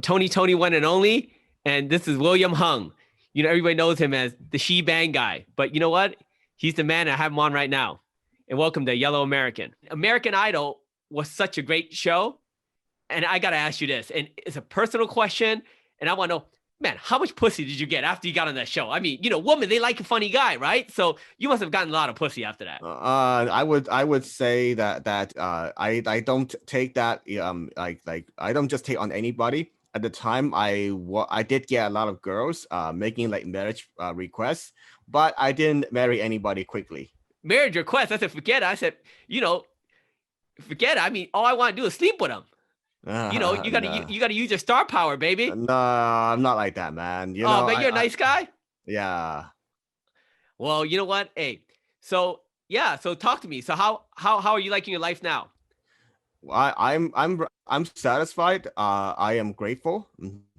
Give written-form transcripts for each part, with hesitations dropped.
Tony one and only, and this is William Hung. You know, everybody knows him as the She Bang guy, but you know what? He's the man. I have him on right now. And welcome to Yellow American. American Idol was such a great show, and I gotta ask you this, and it's a personal question, and I want to know, man, how much pussy did you get after you got on that show? I mean, you know, women, they like a funny guy, right? So you must have gotten a lot of pussy after that. I would say that I don't take that like I don't just take on anybody. At the time, I did get a lot of girls making like marriage requests, but I didn't marry anybody quickly. Marriage request? I said, forget it. I said, you know, forget it. I mean, all I want to do is sleep with him. You know, you gotta use your star power, baby. No, I'm not like that, man. You know, man, you're a nice guy. Yeah. Well, you know what? Hey, so yeah, so talk to me. So how are you liking your life now? I'm satisfied. I am grateful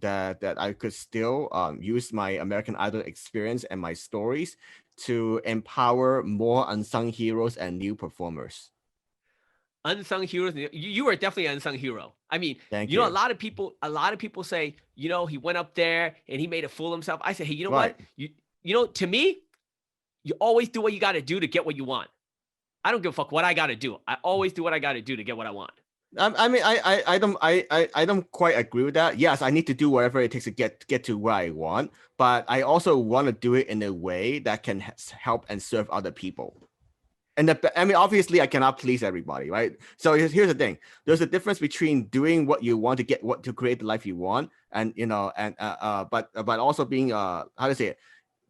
that I could still use my American Idol experience and my stories to empower more unsung heroes and new performers. Unsung heroes. You were definitely an unsung hero. I mean, Thank you know, you. a lot of people say, you know, he went up there and he made a fool of himself. I say, hey, you know what? You know, to me, you always do what you got to do to get what you want. I don't give a fuck what I got to do. I always do what I got to do to get what I want. I mean, I don't quite agree with that. Yes, I need to do whatever it takes to get to where I want, but I also want to do it in a way that can help and serve other people. And I mean, obviously, I cannot please everybody, right? So here's the thing: there's a difference between doing what you want to create the life you want, and you know, and but also being how to say it,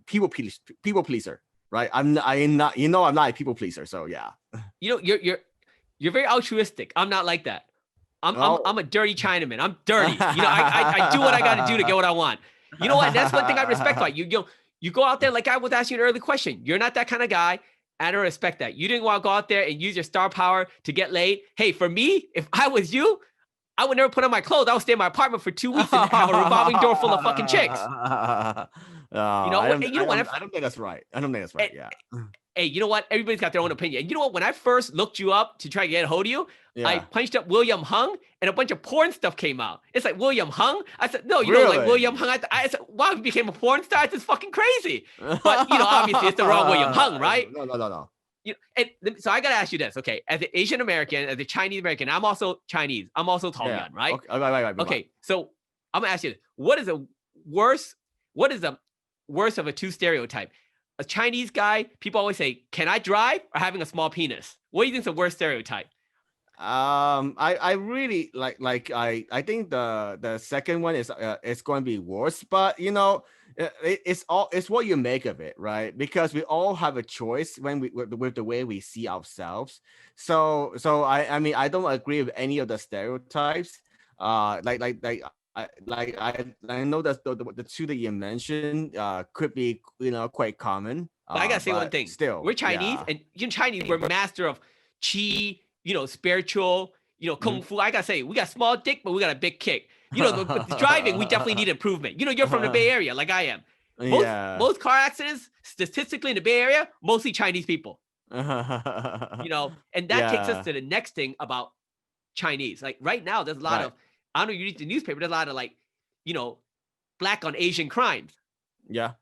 people pleaser, right? I'm not, you know, I'm not a people pleaser, so yeah. You know, you're very altruistic. I'm not like that. I'm a dirty Chinaman. I'm dirty. You know, I do what I got to do to get what I want. You know what? That's one thing I respect about you. You go out there, like I was asking you an early question. You're not that kind of guy. I don't respect that. You didn't want to go out there and use your star power to get laid. Hey, for me, if I was you, I would never put on my clothes. I would stay in my apartment for 2 weeks and have a revolving door full of fucking chicks. You know, I don't think that's right. I don't think that's right. Yeah. Hey, you know what? Everybody's got their own opinion. And you know what? When I first looked you up to try to get a hold of you, I punched up William Hung and a bunch of porn stuff came out. It's like, William Hung? I said, no, you know, like William Hung. I said, wow, he became a porn star? It's fucking crazy. But, you know, obviously it's the wrong William Hung, right? No. You know, and so I got to ask you this. Okay. As an Asian American, as a Chinese American, I'm also Chinese. I'm also Tongan, right? Okay. So I'm going to ask you this. What is the worst of a two stereotype? A Chinese guy, people always say, can I drive, or having a small penis? What do you think is the worst stereotype? I really I think the second one is going to be worse, but you know, it's what you make of it, right? Because we all have a choice when with the way we see ourselves. So I mean, I don't agree with any of the stereotypes. I know that the two that you mentioned could be, you know, quite common. But I gotta say one thing. Still, we're Chinese, and in Chinese, we're master of qi, you know, spiritual, you know, kung fu. I gotta say, we got small dick, but we got a big kick. You know, the driving, we definitely need improvement. You know, you're from the Bay Area, like I am. Most car accidents, statistically in the Bay Area, mostly Chinese people. You know, and that takes us to the next thing about Chinese. Like right now, there's a lot of, I don't know, you read the newspaper, there's a lot of like, you know, Black on Asian crimes. Yeah.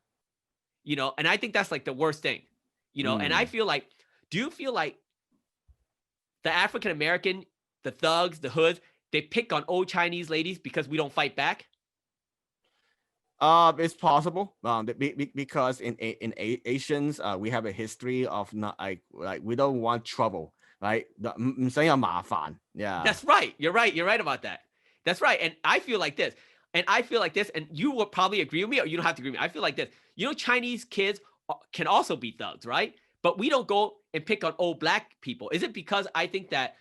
You know, and I think that's like the worst thing, you know, and I feel like, do you feel like the African American, the thugs, the hoods, they pick on old Chinese ladies because we don't fight back? It's possible. Because in Asians, we have a history of not like we don't want trouble, right? Yeah. That's right. You're right. You're right about that. That's right. And I feel like this. And you will probably agree with me, or you don't have to agree with me. I feel like this. You know, Chinese kids can also be thugs, right? But we don't go and pick on old Black people. Is it because I think that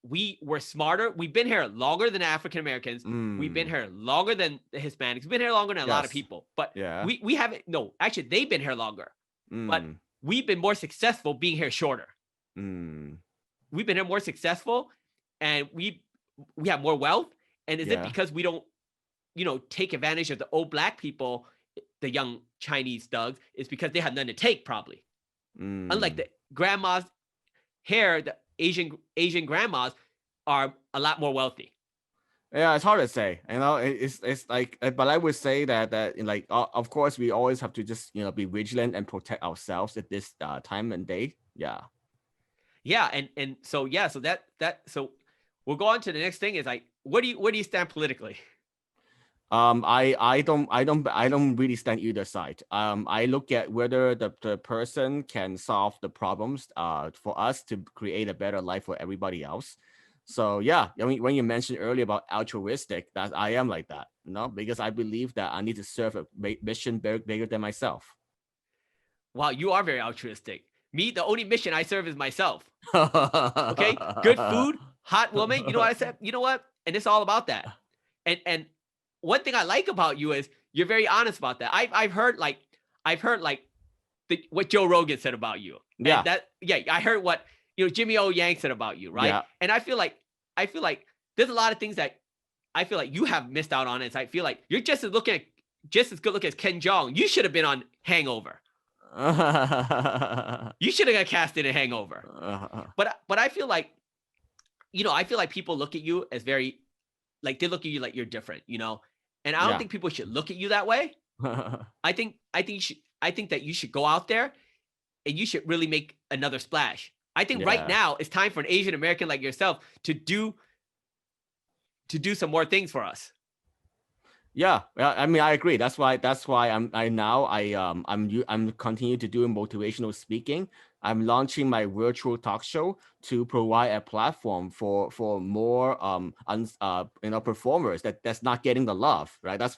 we were smarter? We've been here longer than African Americans. We've been here longer than the Hispanics. We've been here longer than a lot of people. But we haven't. No, actually, they've been here longer. But we've been more successful being here shorter. We've been here more successful, and we have more wealth. And is it because we don't, you know, take advantage of the old Black people, the young Chinese thugs? It's because they have nothing to take, probably. Unlike the grandmas here, the Asian grandmas are a lot more wealthy. Yeah, it's hard to say. It's like, but I would say that like, of course, we always have to just be vigilant and protect ourselves at this time and day. Yeah. Yeah, and so yeah, so we'll go on to the next thing is like, where do you stand politically? I don't really stand either side. I look at whether the person can solve the problems for us to create a better life for everybody else. So yeah, I mean, when you mentioned earlier about altruistic, that I am like that, because I believe that I need to serve a mission bigger than myself. Wow, you are very altruistic. Me, the only mission I serve is myself. Okay, good food, hot woman. You know what I said? You know what? And it's all about that. And one thing I like about you is you're very honest about that. I've heard like what Joe Rogan said about you, and Yeah, I heard what Jimmy O Yang said about you, right? yeah. And I feel like there's a lot of things that I feel like you have missed out on. Is I feel like you're just as good looking as Ken Jeong. You should have been on Hangover. You should have got casted in Hangover. But I feel like people look at you as very like they look at you like you're different, and I don't Yeah. think people should look at you that way. I think that you should go out there and you should really make another splash. I think right Yeah. now it's time for an Asian American like yourself to do some more things for us. Yeah, I mean, I agree. That's why I'm continue to do motivational speaking. I'm launching my virtual talk show to provide a platform for more performers that's not getting the love, right? That's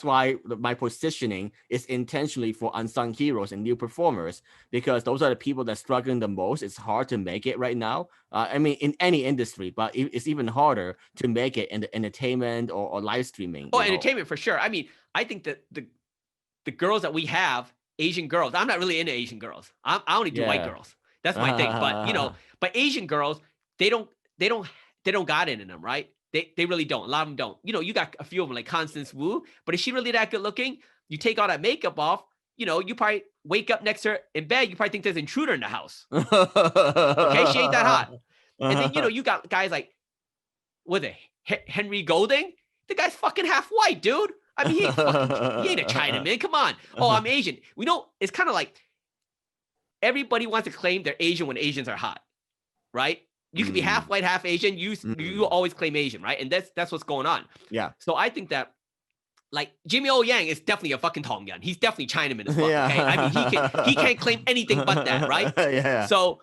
why my positioning is intentionally for unsung heroes and new performers, because those are the people that's struggling the most. It's hard to make it right now. I mean, in any industry, but it's even harder to make it in the entertainment or live streaming. Oh, entertainment for sure. I mean, I think that the girls that we have, Asian girls. I'm not really into Asian girls. I only do white Yeah. girls. That's my thing. But Asian girls, they don't they don't they don't got it in them, right? They really don't. A lot of them don't. You got a few of them like Constance Wu, but is she really that good looking? You take all that makeup off, you probably wake up next to her in bed, you probably think there's an intruder in the house. Okay, she ain't that hot. And then you got guys like, what are they? Henry Golding? The guy's fucking half white, dude. I mean, he ain't a Chinaman. Come on. Oh, I'm Asian. It's kind of like everybody wants to claim they're Asian when Asians are hot, right? You can be half white, half Asian. You always claim Asian, right? And that's what's going on. Yeah. So I think that like Jimmy O Yang is definitely a fucking Tongan. He's definitely Chinaman as fuck. Yeah. Okay, I mean he can't claim anything but that, right? Yeah. So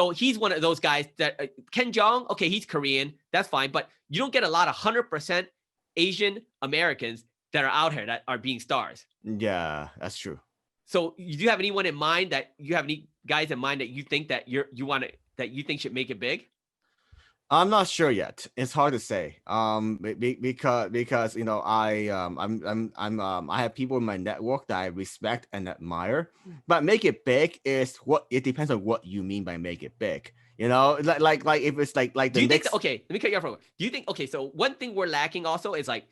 he's one of those guys that Ken Jeong. Okay, he's Korean. That's fine, but you don't get a lot of 100% Asian Americans that are out here that are being stars. Yeah, that's true. So do you have anyone in mind that you have any guys in mind that you think that you think should make it big? I'm not sure yet. It's hard to say. Because I have people in my network that I respect and admire. But make it big is what it depends on what you mean by make it big. Like if it's like Do the you next. think okay? Let me cut you off for a moment. Do you think okay? So one thing we're lacking also is like,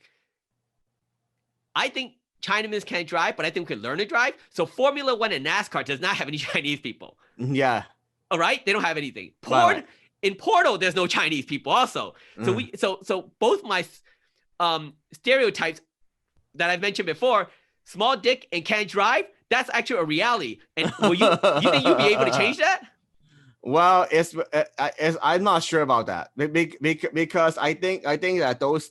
I think Chinamans can't drive, but I think we could learn to drive. So Formula One and NASCAR does not have any Chinese people. Yeah. All right, they don't have anything. Right. In Porto, there's no Chinese people also. So so both my stereotypes that I've mentioned before, small dick and can't drive, that's actually a reality. And you think you'll be able to change that? Well, I'm not sure about that because I think that those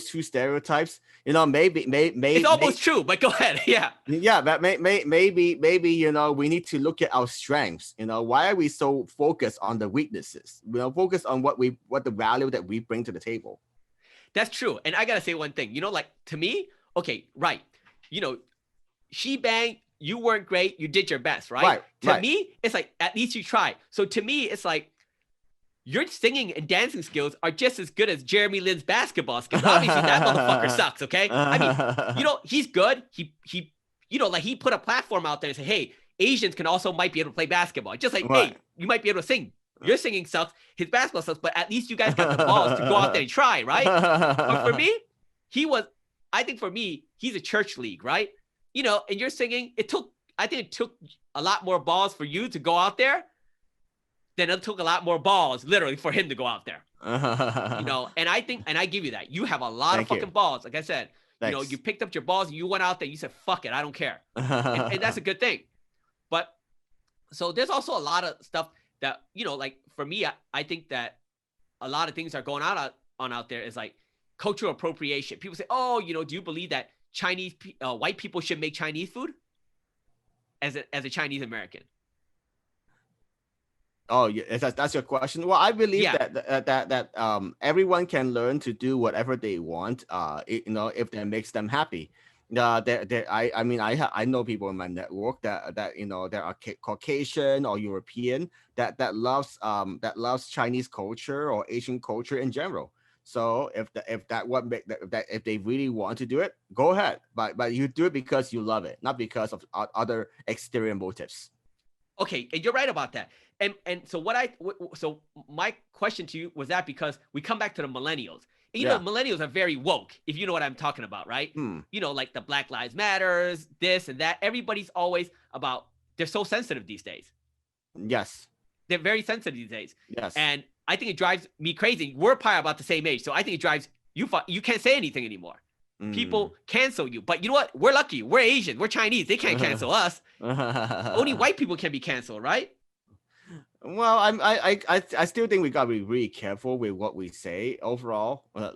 two stereotypes, maybe it's almost true. But go ahead, yeah, but maybe we need to look at our strengths. Why are we so focused on the weaknesses? Focus on what the value that we bring to the table. That's true. And I gotta say one thing. Like to me, okay, right. She bang. You weren't great. You did your best, right? To me, it's like, at least you tried. So to me, it's like, your singing and dancing skills are just as good as Jeremy Lin's basketball skills. Obviously, that motherfucker sucks, okay? I mean, he's good. He like he put a platform out there and said, hey, Asians might be able to play basketball. Just like, hey, you might be able to sing. Your singing sucks. His basketball sucks, but at least you guys got the balls to go out there and try, right? But for me, I think for me, he's a church league, right? And you're singing, I think it took a lot more balls for you to go out there then it took a lot more balls, literally, for him to go out there. Thank And I think, and I give you that. You have a lot of you. fucking balls. Like I said, you Thanks. picked up your balls and you went out there, you said, fuck it, I don't care. And that's a good thing. But so there's also a lot of stuff that, like for me, I think that a lot of things are going on out there is like cultural appropriation. People say, oh, do you believe that white people should make Chinese food as a Chinese American? Oh, yeah, that's your question. Well, I believe Yeah. that everyone can learn to do whatever they want. If that makes them happy. I mean, I know people in my network that that are Caucasian or European that loves Chinese culture or Asian culture in general. So if they really want to do it, go ahead. But you do it because you love it, not because of other exterior motives. Okay, and you're right about that. And so so my question to you was that because we come back to the millennials. And, Yeah. millennials are very woke, if you know what I'm talking about, right? Hmm. Like the Black Lives Matters, this and that. Everybody's always about, they're so sensitive these days. Yes. They're very sensitive these days. Yes. And I think it drives me crazy. We're probably about the same age. So I think it drives you can't say anything anymore. People cancel you. But you know what? We're lucky. We're Asian. We're Chinese. They can't cancel us. Only white people can be canceled, right? Well, I still think we gotta be really careful with what we say overall. We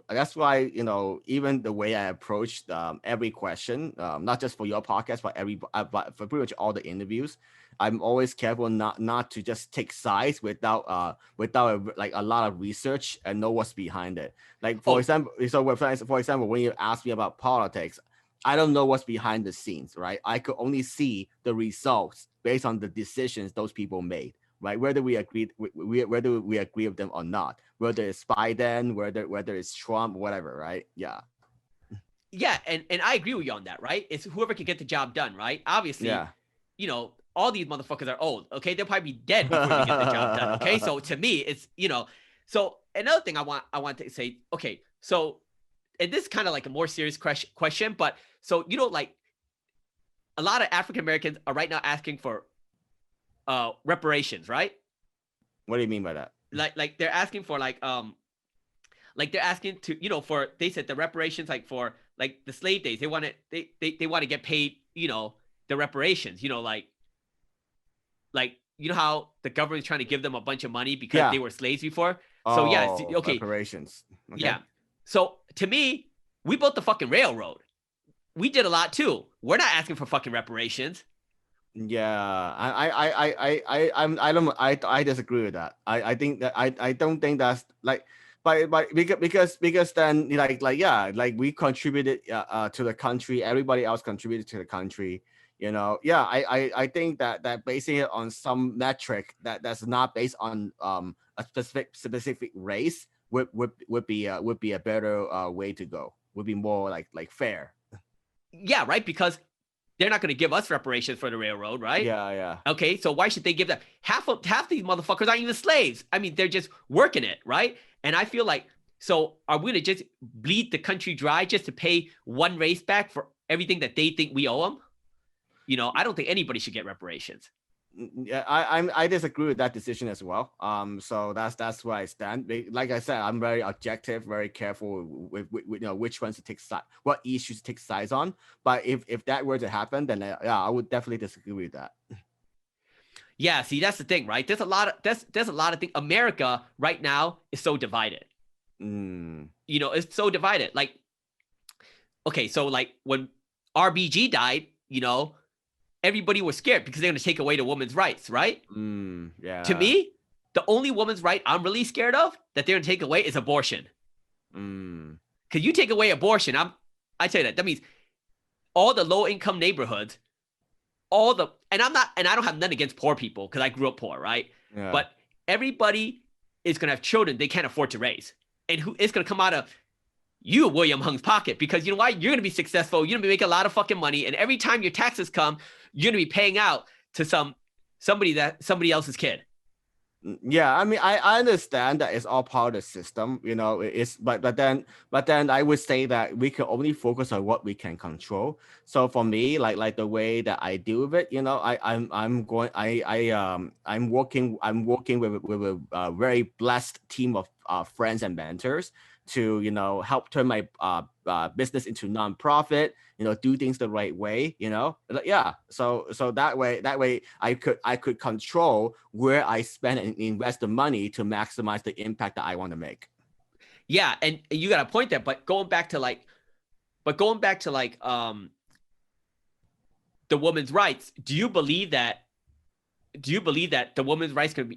that's why even the way I approached every question, not just for your podcast, but for pretty much all the interviews, I'm always careful not to just take sides without a lot of research and know what's behind it. Like for example, when you ask me about politics, I don't know what's behind the scenes, right? I could only see the results based on the decisions those people made, right? Whether we agree with them or not, whether it's Biden, whether it's Trump, whatever, right? Yeah. Yeah, and I agree with you on that, right? It's whoever can get the job done, right? Obviously, Yeah. All these motherfuckers are old, okay? They'll probably be dead before they get the job done, okay? So to me, it's, so another thing I want to say, okay, so, and this is kind of like a more serious question, but so, like a lot of African Americans are right now asking for reparations, right? What do you mean by that? Like they're asking for like they're asking to, they said the reparations, like for like the slave days, they want to get paid, the reparations, like how the government's trying to give them a bunch of money because they were slaves before. So okay. Reparations. Okay. Yeah. So to me, we built the fucking railroad. We did a lot too. We're not asking for fucking reparations. Yeah, I disagree with that. I think that I don't think that's like, but because then like we contributed to the country, everybody else contributed to the country. Yeah, I think that basing it on some metric that's not based on a specific race would be a better way to go. Would be more like fair. Yeah, right. Because they're not going to give us reparations for the railroad, right? Yeah. Okay, so why should they give that? Half these motherfuckers aren't even slaves. I mean, they're just working it, right? And I feel like, so are we going to just bleed the country dry just to pay one race back for everything that they think we owe them? I don't think anybody should get reparations. Yeah, I disagree with that decision as well. So that's where I stand. Like I said, I'm very objective, very careful with which ones to take side, what issues to take sides on. But if that were to happen, then I would definitely disagree with that. Yeah, see, that's the thing, right? There's a lot of things. America right now is so divided. It's so divided. Like, okay, so like when RBG died, everybody was scared because they're going to take away the woman's rights, right? Yeah. To me, the only woman's right I'm really scared of that they're going to take away is abortion. Because you take away abortion, I tell you that means all the low-income neighborhoods, and I don't have nothing against poor people because I grew up poor, right? Yeah. But everybody is going to have children they can't afford to raise. And it's going to come out of you, William Hung's pocket, because you know why? You're going to be successful. You're going to be making a lot of fucking money. And every time your taxes come, you're going to be paying out to somebody else's kid. Yeah, I mean, I understand that it's all part of the system, you know. It's but then I would say that we can only focus on what we can control. So for me, like the way that I deal with it, you know, I'm going I'm working with a very blessed team of friends and mentors to, you know, help turn my business into nonprofit, you know, do things the right way, you know. Yeah, so that way I could control where I spend and invest the money to maximize the impact that I want to make. Yeah, and you got a point there, but going back to like the woman's rights, do you believe that the woman's rights could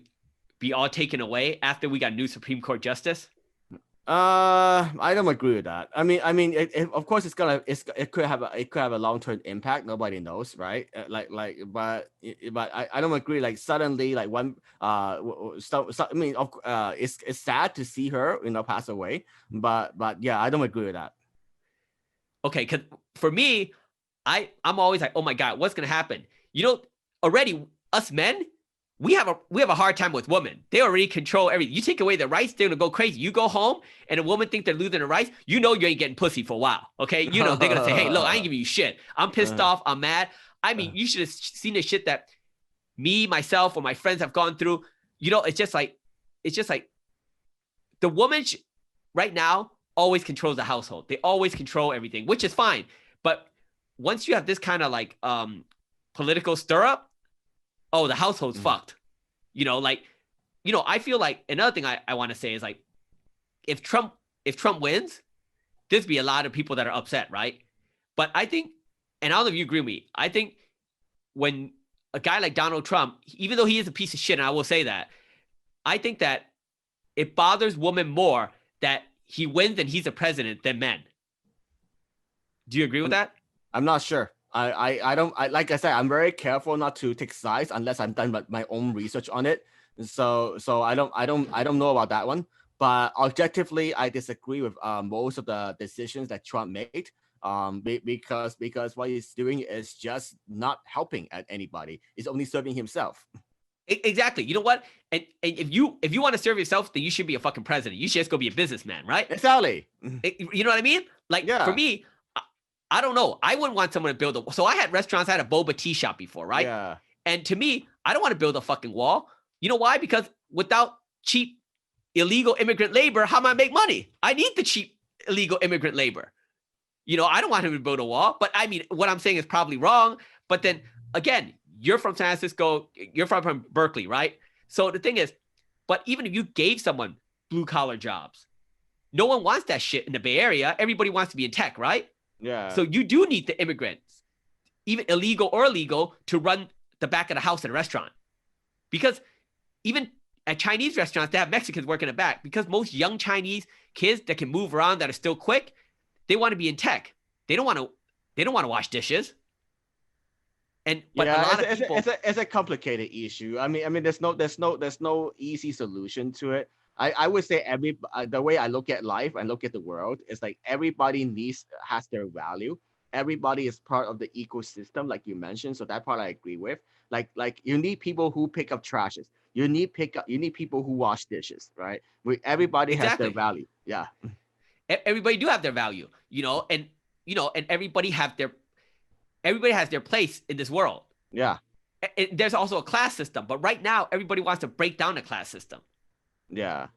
be all taken away after we got new Supreme Court justice? I don't agree with that. Of course, it could have a long-term impact. Nobody knows, right? But I don't agree. Like suddenly, like one I mean, it's sad to see her, you know, pass away. But yeah, I don't agree with that. Okay, because for me, I'm always like, oh my God, what's gonna happen? You know, already us men, we have a hard time with women. They already control everything. You take away their rights, they're gonna go crazy. You go home and a woman think they're losing their rights, you know you ain't getting pussy for a while. Okay. You know, they're gonna say, hey, look, I ain't giving you shit. I'm pissed off, I'm mad. I mean, you should have seen the shit that me, myself, or my friends have gone through. You know, it's just like the woman right now always controls the household. They always control everything, which is fine. But once you have this kind of like political stir up, oh, the household's fucked. You know, like, I feel like another thing I want to say is like, if Trump wins, there's be a lot of people that are upset, right? But I think, and I don't know if you agree with me, I think when a guy like Donald Trump, even though he is a piece of shit, and I will say that, I think that it bothers women more that he wins and he's a president than men. Do you agree with that? I'm not sure. I don't like I said, I'm very careful not to take sides unless I've done my own research on it. So I don't know about that one. But objectively, I disagree with most of the decisions that Trump made. Because what he's doing is just not helping at anybody. He's only serving himself. Exactly. You know what? And if you want to serve yourself, then you should be a fucking president. You should just go be a businessman, right? Exactly. You know what I mean? Like for Yeah. me, I don't know. I wouldn't want someone to build a. So I had restaurants. I had a boba tea shop before, right? Yeah. And to me, I don't want to build a fucking wall. You know why? Because without cheap illegal immigrant labor, how am I make money? I need the cheap illegal immigrant labor. You know, I don't want him to build a wall. But I mean, what I'm saying is probably wrong. But then again, you're from San Francisco. You're from Berkeley, right? So the thing is, but even if you gave someone blue collar jobs, no one wants that shit in the Bay Area. Everybody wants to be in tech, right? Yeah. So you do need the immigrants, even illegal or legal, to run the back of the house at a restaurant. Because even at Chinese restaurants, they have Mexicans working the back. Because most young Chinese kids that can move around, that are still quick, they want to be in tech. They don't want to wash dishes. But a lot of people, it's a complicated issue. I mean, there's no easy solution to it. I would say the way I look at life and look at the world is like everybody has their value. Everybody is part of the ecosystem, like you mentioned. So that part I agree with. Like you need people who pick up trashes. You need people who wash dishes, right? Everybody has their exactly. value. Yeah. Everybody do have their value, and everybody has their place in this world. Yeah. There's also a class system, but right now everybody wants to break down the class system. Yeah.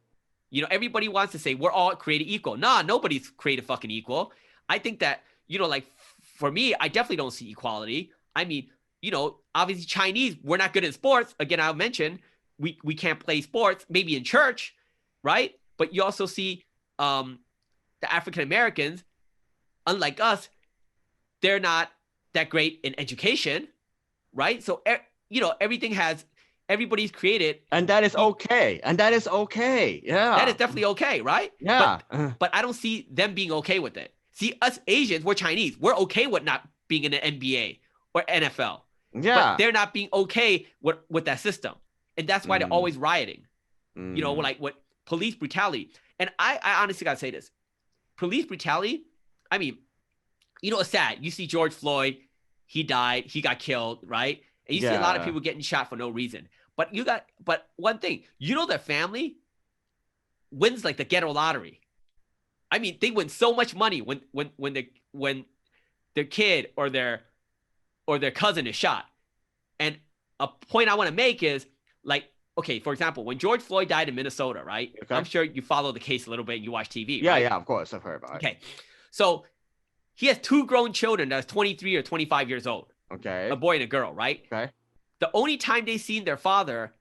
Everybody wants to say we're all created equal. Nah, nobody's created fucking equal. I think that, like for me, I definitely don't see equality. I mean, obviously Chinese, we're not good at sports. Again, I'll mention we can't play sports, maybe in church, right? But you also see the African Americans, unlike us, they're not that great in education, right? So everybody's created, And that is okay. And that is okay. Yeah. that is definitely okay, right? Yeah. But I don't see them being okay with it. See, us Asians, we're Chinese. We're okay with not being in the NBA or NFL. Yeah. But they're not being okay with that system. And that's why they're always rioting. Like with police brutality. And I honestly gotta say this. Police brutality, I mean, it's sad. You see George Floyd, he died, he got killed, right? And you see a lot of people getting shot for no reason. But one thing, their family wins like the Ghetto Lottery. I mean, they win so much money when their kid or their cousin is shot. And a point I want to make is like, okay, for example, when George Floyd died in Minnesota, right? Okay. I'm sure you follow the case a little bit and you watch TV, Yeah, right? yeah, of course, I've heard about it. Okay, so he has 2 grown children that's 23 or 25 years old. Okay. A boy and a girl, right? Okay. The only time they seen their father,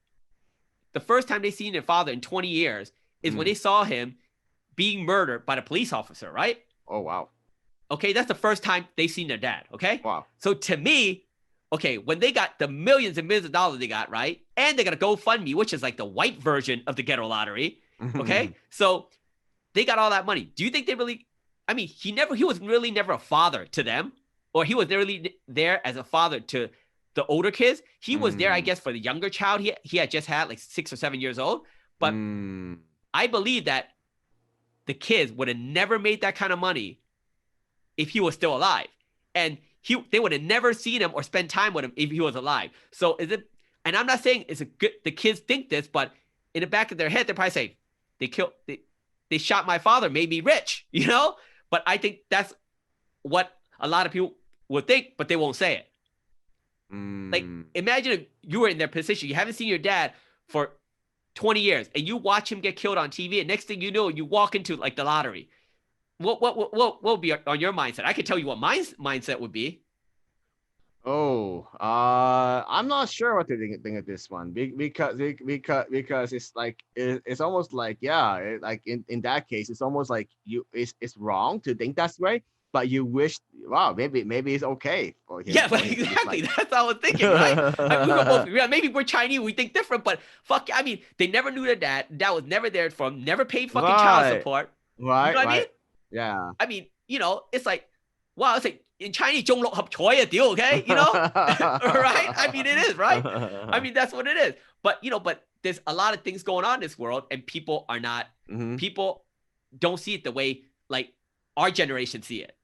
the first time they seen their father in 20 years is when they saw him being murdered by the police officer, right? Oh, wow. Okay, that's the first time they seen their dad, okay? Wow. So to me, okay, when they got the millions and millions of dollars they got, right? And they got a GoFundMe, which is like the white version of the Ghetto Lottery, okay? So they got all that money. Do you think they really, I mean, he was really never a father to them, or he was really there as a father to the older kids. He was there, I guess, for the younger child he had just had, like 6 or 7 years old. But I believe that the kids would have never made that kind of money if he was still alive. And they would have never seen him or spent time with him if he was alive. So and I'm not saying the kids think this, but in the back of their head, they're probably saying, they shot my father, made me rich, But I think that's what a lot of people would think, but they won't say it. Like, imagine if you were in their position. You haven't seen your dad for 20 years, and you watch him get killed on TV, and next thing you know, you walk into like the lottery. What would be on your mindset? I could tell you what my mindset would be. Oh, I'm not sure what to think of this one because it's like it's almost like like in that case it's almost like it's wrong to think that's right, but you wish maybe it's okay for him. Yeah, but exactly, that's what I was thinking, right? I mean, we were both, maybe we're Chinese, we think different, but fuck, I mean, they never knew their dad. Dad was never there for them, never paid fucking child support. Right, you know what I mean? Yeah. I mean, it's like, wow, it's like in Chinese, 中六合彩 a deal, okay? Right? I mean, it is, right? I mean, that's what it is. But, but there's a lot of things going on in this world, and people are not, people don't see it the way, like, our generation see it.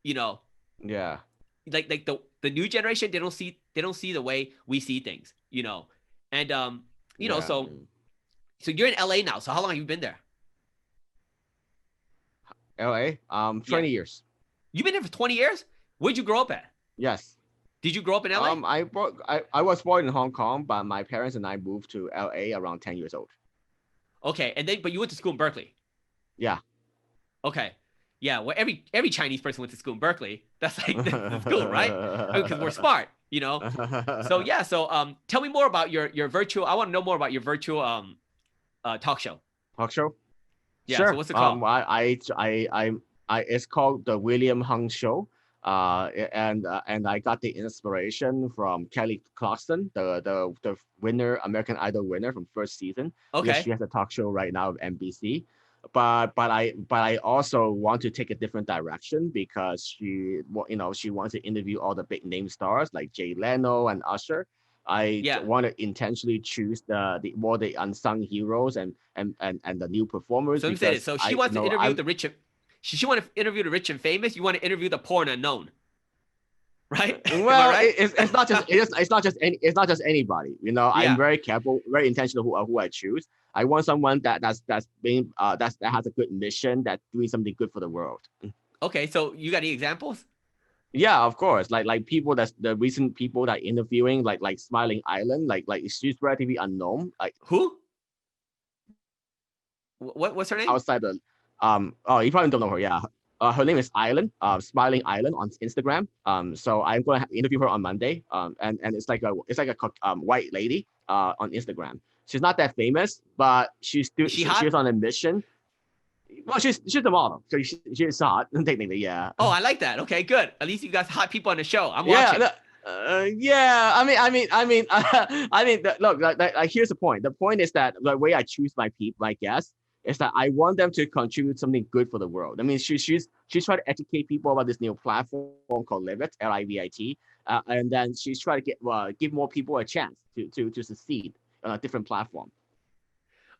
Yeah. Like the new generation, they don't see the way we see things, And, so you're in LA now. So how long have you been there? LA? 20 years. You've been there for 20 years? Where'd you grow up at? Yes. Did you grow up in LA? I was born in Hong Kong, but my parents and I moved to LA around 10 years old. Okay, but you went to school in Berkeley. Yeah. Okay. Yeah, well, every Chinese person went to school in Berkeley. That's like the school, right? Because we're smart, So yeah, tell me more about your virtual. I want to know more about your virtual talk show. Talk show? Yeah. Sure. So what's it called? It's called the William Hung Show. And I got the inspiration from Kelly Clarkson, the winner, American Idol winner from first season. Okay. She has a talk show right now with NBC. But I also want to take a different direction because she wants to interview all the big name stars like Jay Leno and Usher. I want to intentionally choose the more the unsung heroes and the new performers. So she wants to interview the rich. She want to interview the rich and famous. You want to interview the poor and unknown, right? Well, right? it's not just anybody. I'm very careful, very intentional who I choose. I want someone that has a good mission, that's doing something good for the world. Okay, so you got any examples? Yeah, of course. Like people that's the recent people that interviewing, like Smiling Island, like she's relatively unknown. Like who? What's her name? Outside the you probably don't know her. Yeah. Her name is Island, Smiling Island on Instagram. So I'm gonna interview her on Monday. And it's like a white lady on Instagram. She's not that famous, but she's on a mission. Well, she's a model, so she's hot technically. Yeah. Oh, I like that. Okay, good. At least you got hot people on the show. I'm watching. Yeah. I mean. Look, like here's the point. The point is that the way I choose my guests is that I want them to contribute something good for the world. I mean, she's trying to educate people about this new platform called Livit, LIVIT, and then she's trying to give more people a chance to succeed on a different platform.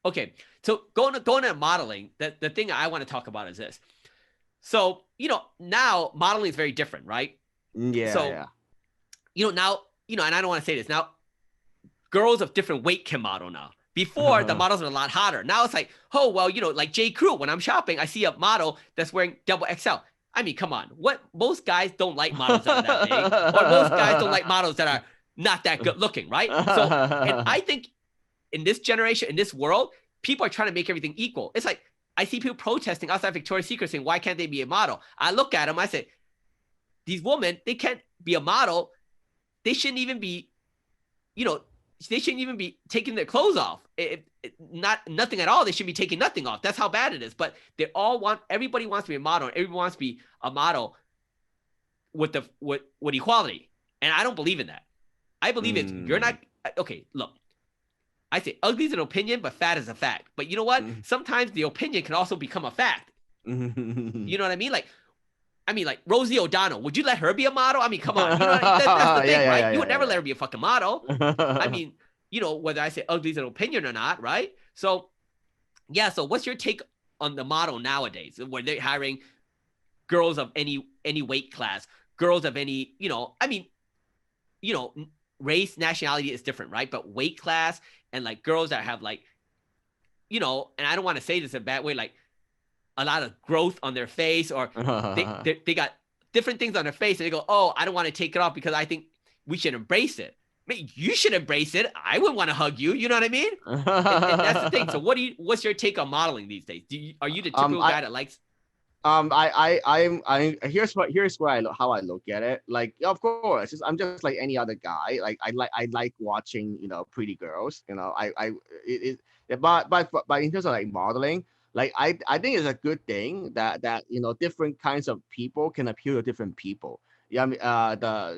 Okay, so going to modeling, the thing I want to talk about is this. So now modeling is very different, right? Yeah. So now and I don't want to say this now. girls of different weight can model now. Before, the models are a lot hotter. Now it's like, oh, well, like J. Crew, when I'm shopping, I see a model that's wearing double XL. I mean, come on. Most guys don't like models that are that big, or most guys don't like models that are not that good looking, right? So, and I think in this generation, in this world, people are trying to make everything equal. It's like, I see people protesting outside Victoria's Secret saying, why can't they be a model? I look at them, I say, these women, they can't be a model. They shouldn't even be, they shouldn't even be taking their clothes off. Nothing at all. They should be taking nothing off. That's how bad it is. But everybody wants to be a model. And everyone wants to be a model with equality. And I don't believe in that. I believe you're not, okay, look, I say ugly is an opinion, but fat is a fact. But you know what? Sometimes the opinion can also become a fact. You know what I mean? Like Rosie O'Donnell, would you let her be a model? I mean, come on. That's the thing, right? You would never let her be a fucking model. I mean, whether I say ugly is an opinion or not, right? So, yeah. So what's your take on the model nowadays? Where they're hiring girls of any weight class, girls of any, race, nationality is different, right? But weight class and like girls that have like, and I don't want to say this in a bad way, like a lot of growth on their face, or they got different things on their face, and they go, oh, I don't want to take it off because I think we should embrace it. I mean, you should embrace it. I wouldn't want to hug you. You know what I mean? And that's the thing. So what's your take on modeling these days? Are you the typical guy that likes? Here's how I look at it. Like, of course, I'm just like any other guy. Like I like watching, pretty girls. But in terms of like modeling, like I think it's a good thing that different kinds of people can appeal to different people. Yeah, I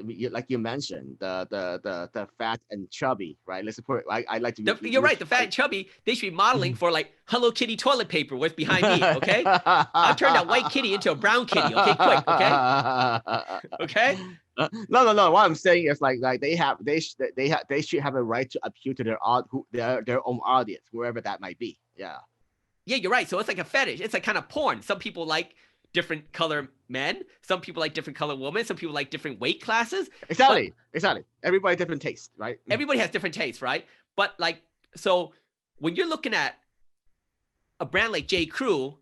mean, like you mentioned, the fat and chubby, right? Let's put it. I like to. You're right. The fat and chubby, they should be modeling for like Hello Kitty toilet paper. What's behind me? Okay, I'll turn that white kitty into a brown kitty. Okay, quick. Okay, okay. No. What I'm saying is like they should have a right to appeal to their own audience, wherever that might be. Yeah. Yeah, you're right. So it's like a fetish. It's like kind of porn. Some people like different color men. Some people like different color women. Some people like different weight classes. Exactly. Everybody different taste, right? Everybody has different tastes, right? But like, so when you're looking at a brand like J. Crew,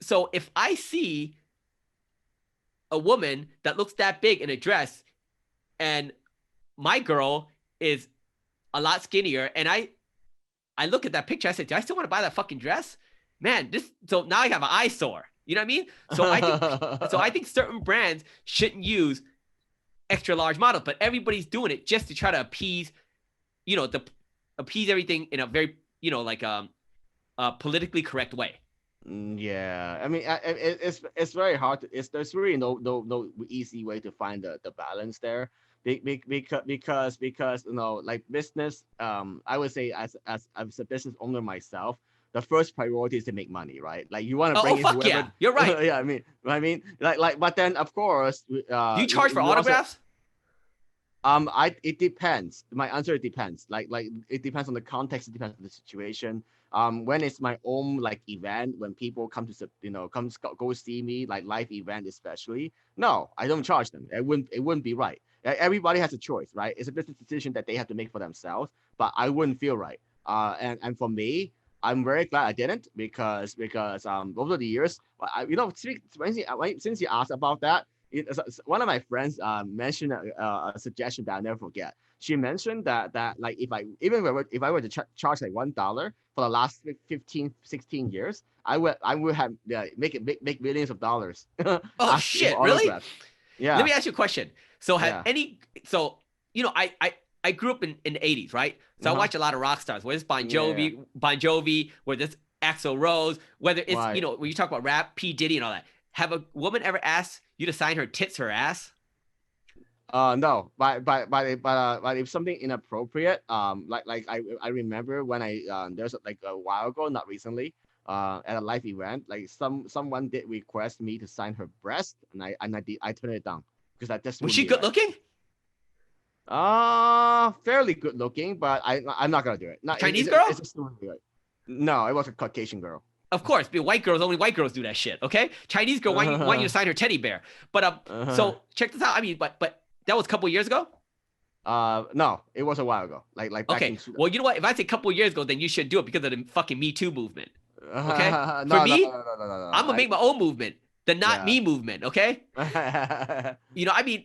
so if I see a woman that looks that big in a dress, and my girl is a lot skinnier, and I look at that picture, I say, do I still want to buy that fucking dress? Man, so now I have an eyesore. You know what I mean? So I think certain brands shouldn't use extra large models, but everybody's doing it just to try to appease, appease everything in a very, politically correct way. Yeah, I mean, it's very hard. There's really no easy way to find the balance there. Because like business, I would say as a business owner myself, the first priority is to make money, right? Like you want to bring in whoever. Yeah, you're right. Yeah, I mean, but then of course, do you charge for autographs? It depends. My answer, it depends. Like it depends on the context. It depends on the situation. When it's my own like event, when people come to go see me, like live event especially, no, I don't charge them. It wouldn't be right. Everybody has a choice, right? It's a business decision that they have to make for themselves, but I wouldn't feel right. And for me, I'm very glad I didn't because over the years, since you asked about that, one of my friends mentioned a suggestion that I'll never forget. She mentioned that like if I were to charge like $1 for the last 15, 16 years, I would have make millions of dollars. Oh shit! Really? Yeah. Let me ask you a question. So I grew up in the 80s, right? So I watch a lot of rock stars, whether it's Bon Jovi, whether it's Axl Rose, whether it's, when you talk about rap, P. Diddy and all that. Have a woman ever asked you to sign her tits or ass? No, but if something inappropriate, like I remember when there's like a while ago, not recently, at a live event, like someone did request me to sign her breast, and I turned it down because that just was she good looking? Fairly good looking, but I'm not gonna do it. Chinese girl? It's just no, it was a Caucasian girl. Of course, but only white girls do that shit. Okay, Chinese girl want you to sign her teddy bear. But so check this out. I mean, but that was a couple years ago. No, it was a while ago. Like back Okay. in two. Well, you know what? If I say a couple of years ago, then you should do it because of the fucking Me Too movement. Okay. No, For no, no, me, no, no, no, no, I'm no. gonna make my own movement, the not Yeah. me movement. Okay. I mean,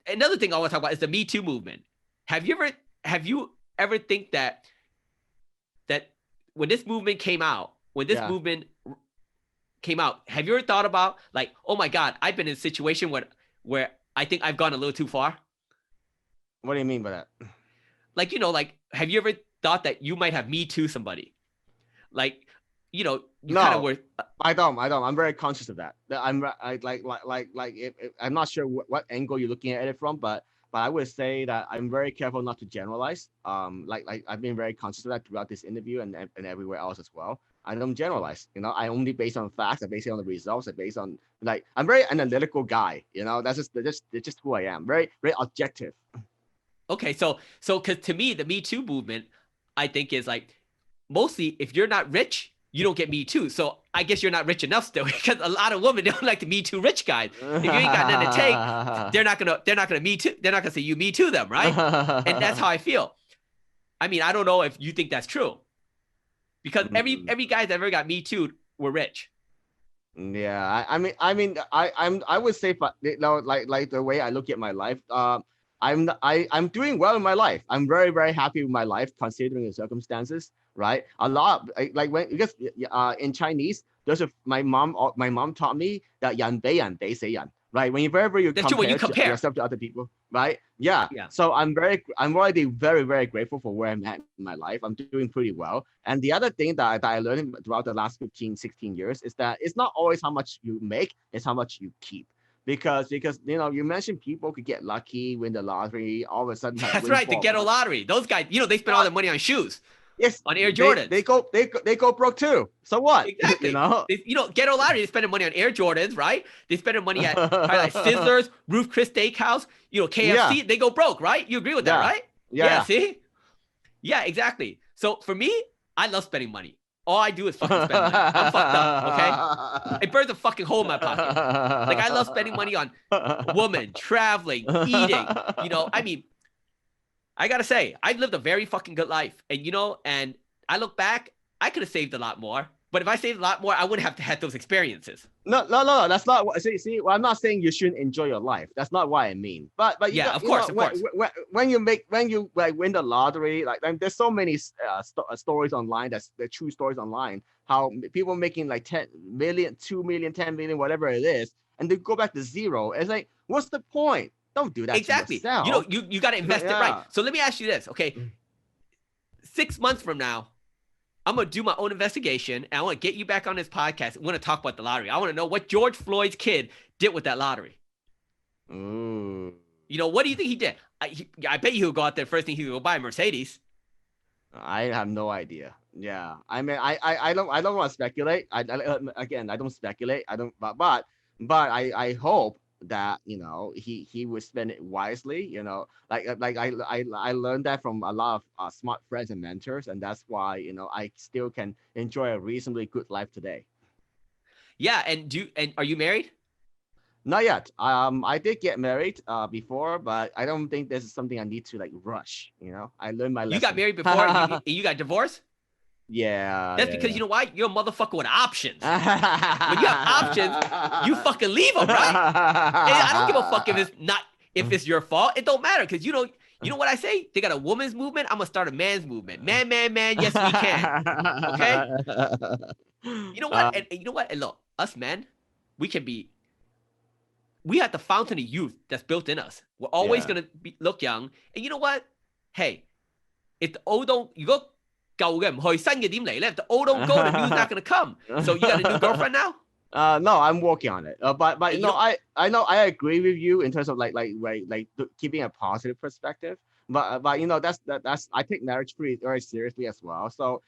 another thing I want to talk about is the Me Too movement. Have you ever think that when this movement came out, Yeah. have you ever thought about like, oh my God, I've been in a situation where I think I've gone a little too far? What do you mean by that? Like, have you ever thought that you might have Me Too somebody? Like, you kind of No, were. I don't. I don't. I'm very conscious of that. I'm not sure what angle you're looking at it from, but I would say that I'm very careful not to generalize. Like I've been very conscious of that throughout this interview and everywhere else as well. I don't generalize. I only base on facts. I base it on the results. I base on like I'm very analytical guy. That's just who I am. Very very objective. Okay, so because to me, the Me Too movement, I think is like mostly if you're not rich, you don't get Me Too. So I guess you're not rich enough still because a lot of women don't like the Me Too rich guys. If you ain't got nothing to take, they're not gonna Me Too. They're not gonna say you Me Too them, right? And that's how I feel. I mean, I don't know if you think that's true because every guy that ever got Me Too were rich. Yeah, I would say, but like the way I look at my life, I'm doing well in my life. I'm very very happy with my life considering the circumstances, right? A lot like when because in Chinese, my mom taught me that 人比人比死人, right? Whenever you That's true when you compare to compare. yourself to other people, right? Yeah. Yeah. So I'm already very very grateful for where I'm at in my life. I'm doing pretty well. And the other thing that I learned throughout the last 15, 16 years is that it's not always how much you make, it's how much you keep. Because you mentioned people could get lucky, win the lottery, all of a sudden have That's right. The windfall of Ghetto money. Lottery. Those guys, they spend all What? their money on shoes, Yes, on Air they Jordans. go broke too. So what? you Exactly. know? Ghetto Lottery, they're spending money on Air Jordans, right? They spending money at probably like Sizzlers, Roof Chris Steakhouse, Yeah, KFC. They go broke, right? You agree with that, yeah, right? Yeah, yeah. see? Yeah, exactly. So for me, I love spending money. All I do is fucking spend money. I'm fucked up, okay? It burns a fucking hole in my pocket. Like, I love spending money on woman, traveling, eating. I mean, I gotta say, I've lived a very fucking good life. And I look back, I could have saved a lot more. But if I saved a lot more, I wouldn't have to have those experiences. No. That's not what. See. Well, I'm not saying you shouldn't enjoy your life. That's not what I mean. But you Yeah, got of course, of course. when you like win the lottery, like there's so many stories online. That's the true stories online. How people making like 10 million, 2 million, 10 million, whatever it is, and they go back to zero. It's like, what's the point? Don't do that to Exactly. yourself. You got to invest it right. Yeah. So let me ask you this, okay? 6 months from now, I'm going to do my own investigation and I want to get you back on this podcast. I want to talk about the lottery. I want to know what George Floyd's kid did with that lottery. Ooh. What do you think he did? I bet you he'll go out there first thing he'll go buy a Mercedes. I have no idea. Yeah, I mean, I don't want to speculate. Again, I don't speculate. I don't, but I hope that he would spend it wisely. I learned that from a lot of smart friends and mentors, and that's why I still can enjoy a reasonably good life today. Yeah, and are you married? Not yet. I did get married before, but I don't think this is something I need to like rush. I learned my lesson. You got married before and you got divorced? Yeah. That's because you know why? You're a motherfucker with options. When you have options, you fucking leave them, right? And I don't give a fuck if it's your fault. It don't matter because you know what I say? They got a woman's movement. I'm gonna start a man's movement. Man, yes we can. Okay? You know what? And you know what? And look, us men, we have the fountain of youth that's built in us. We're always gonna look young. And you know what? Hey, if the old don't you go 舊嘅唔去，新嘅點嚟咧？If the old don't go, the new's not gonna come. So you got a new girlfriend now? No, I'm working on it. But I know I agree with you in terms of like keeping a positive perspective. But that's I take marriage pretty very seriously as well. So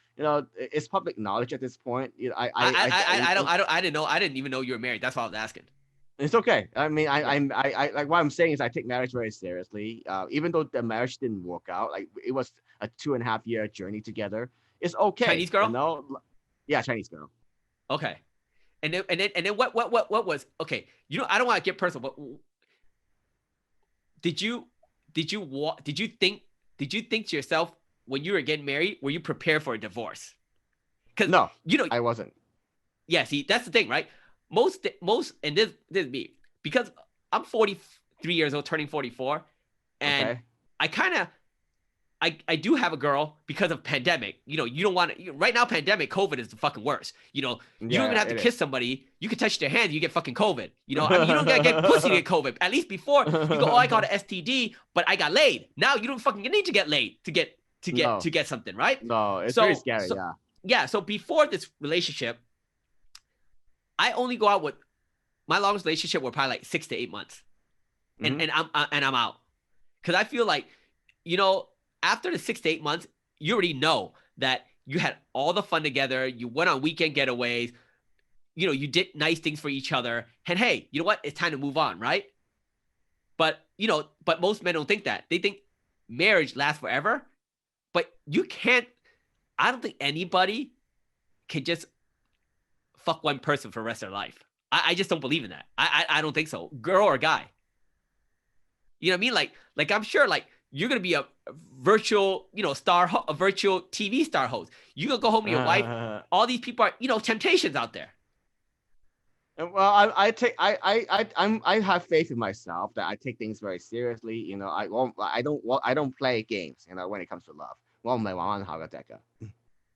it's public knowledge at this point. I didn't know. I didn't even know you were married. That's why I was asking. It's okay. I mean, I like what I'm saying is I take marriage very seriously. Even though the marriage didn't work out, like it was a 2.5 year journey together. It's okay. Chinese girl? Yeah, Chinese girl. Okay. And then what was okay? I don't want to get personal, but did did you think to yourself when you were getting married, were you prepared for a divorce? Because No, you know, I wasn't. yeah, see, that's the thing, right? Most, and this is me, because I'm 43 years old, turning 44, and Okay. I kind of, I do have a girl because of pandemic. You know, you don't want to, right now, pandemic, COVID is the fucking worst. You know, you don't even Yeah, have to it kiss is. somebody. You can touch their hand, you get fucking COVID. You know, I mean, you don't gotta get pussy to get COVID. At least before, you go, oh, I got an STD, but I got laid. Now you don't fucking need to get laid No, to get something, right? no, it's pretty So scary. so Yeah. yeah, so before this relationship, I only go out with my longest relationship were probably like 6 to 8 months, and Hmm. I'm out, because I feel like, you know, after the 6 to 8 months, you already know that you had all the fun together. You went on weekend getaways. You know, you did nice things for each other. And hey, you know what? It's time to move on, right? But you know, but most men don't think that. They think marriage lasts forever. But you can't. I don't think anybody can just fuck one person for the rest of their life. I just don't believe in that. I don't think so. Girl or guy. You know what I mean? Like I'm sure like you're gonna be a virtual, you know, a virtual TV star host. You gonna go home to your wife. All these people are, you know, temptations out there. Well, I take I have faith in myself that I take things very seriously. You know, I don't play games. You know, when it comes to love. 我唔係玩玩下嘅隻㗎.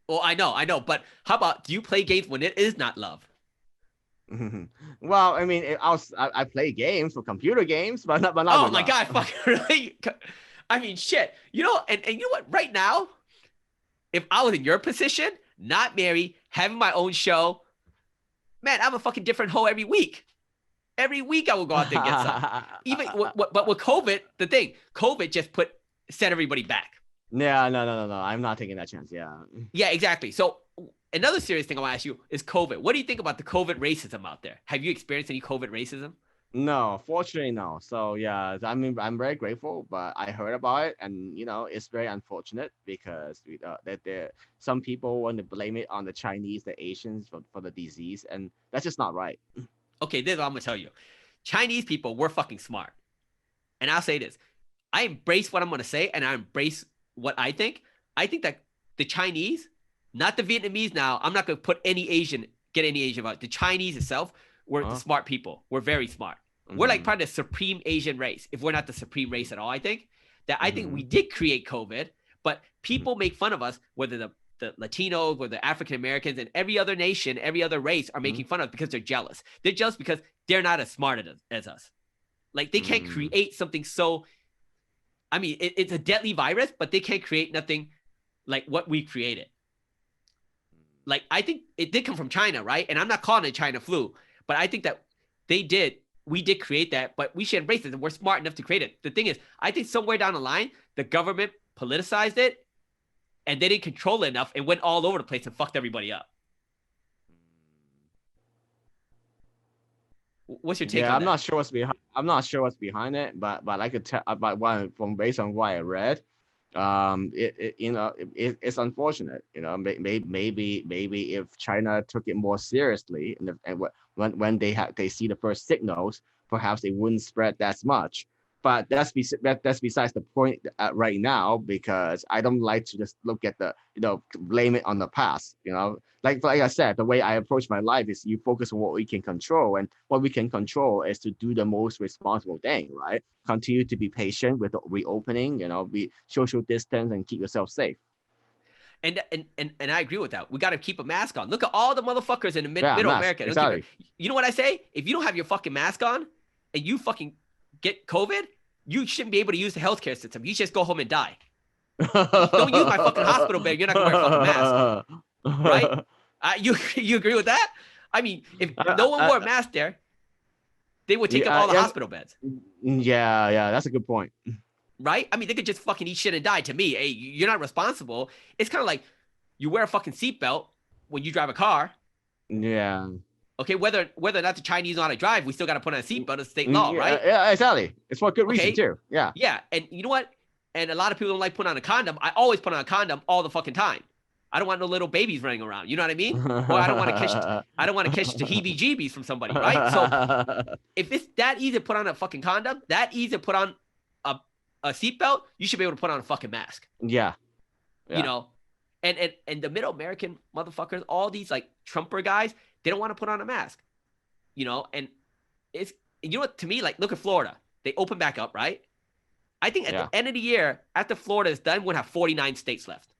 Well, I know, but how about do you play games when it is not love? Well, I mean, I play games for computer games, but not Oh with my love. god, fucking really? I mean, shit. You know, and you know what? Right now, if I was in your position, not married, having my own show, man, I'm a fucking different hoe every week. Every week I will go out there and get some. Even but with COVID, the thing, COVID just set everybody back. Yeah, no. I'm not taking that chance. Yeah. Yeah, exactly. So another serious thing I want to ask you is COVID. What do you think about the COVID racism out there? Have you experienced any COVID racism? No, fortunately, no. So yeah, I mean, I'm very grateful, but I heard about it, and you know, it's very unfortunate because that there some people want to blame it on the Chinese, the Asians for the disease, and that's just not right. Okay, this is what I'm gonna tell you. Chinese people, we're fucking smart. And I'll say this. I embrace what I'm gonna say, and I embrace what I think. I think that the Chinese, not the Vietnamese now, I'm not gonna get any Asian about it. The Chinese itself, we're the smart people. We're very smart. We're like probably the supreme Asian race, if we're not the supreme race at all. I think we did create COVID, but people make fun of us, whether the Latinos, whether the African Americans, and every other nation, every other race are making fun of us because they're jealous. They're jealous because they're not as smart as us. Like they can't create something so. I mean, it's a deadly virus, but they can't create nothing like what we created. Like I think it did come from China, right? And I'm not calling it China flu, but I think that we did create that, but we should embrace it, and we're smart enough to create it. The thing is, I think somewhere down the line, the government politicized it, and they didn't control it enough, and went all over the place and fucked everybody up. What's your take Yeah, on I'm that? not sure what's behind. I'm not sure what's behind it, but I could tell. But from based on what I read, it you know it's unfortunate. You know, maybe if China took it more seriously, and when they see the first signals, perhaps they wouldn't spread that much. But that's besides the point right now, because I don't like to just look at the, you know, blame it on the past. You know, like I said, the way I approach my life is you focus on what we can control, and what we can control is to do the most responsible thing, right? Continue to be patient with the reopening, you know, be social distance and keep yourself safe. And I agree with that. We got to keep a mask on. Look at all the motherfuckers in the Yeah, middle mask, America. exactly. You know what I say? If you don't have your fucking mask on, and you fucking get COVID, you shouldn't be able to use the healthcare system. You just go home and die. Don't use my fucking hospital bed. You're not gonna wear a fucking mask, right? You agree with that? I mean, if no one wore a mask there, they would take up all the hospital beds, yeah, that's a good point. right? I mean, they could just fucking eat shit and die. To me, hey, you're not responsible. It's kind of like you wear a fucking seatbelt when you drive a car. Yeah. Okay, whether or not the Chinese know how to drive, we still got to put on a seatbelt. It's state law, right? Yeah, exactly. It's for good reason too. Yeah. Yeah, and you know what? And a lot of people don't like putting on a condom. I always put on a condom all the fucking time. I don't want no little babies running around. You know what I mean? Or I don't want to catch the heebie-jeebies from somebody, right? So if it's that easy to put on a fucking condom, that easy to put on a seatbelt, you should be able to put on a fucking mask. Yeah. You know, and the middle American motherfuckers, all these like Trumper guys, they don't want to put on a mask. You know, and it's you know what, to me, like look at Florida. They open back up, right? I think at the end of the year, after Florida is done, we'll have 49 states left.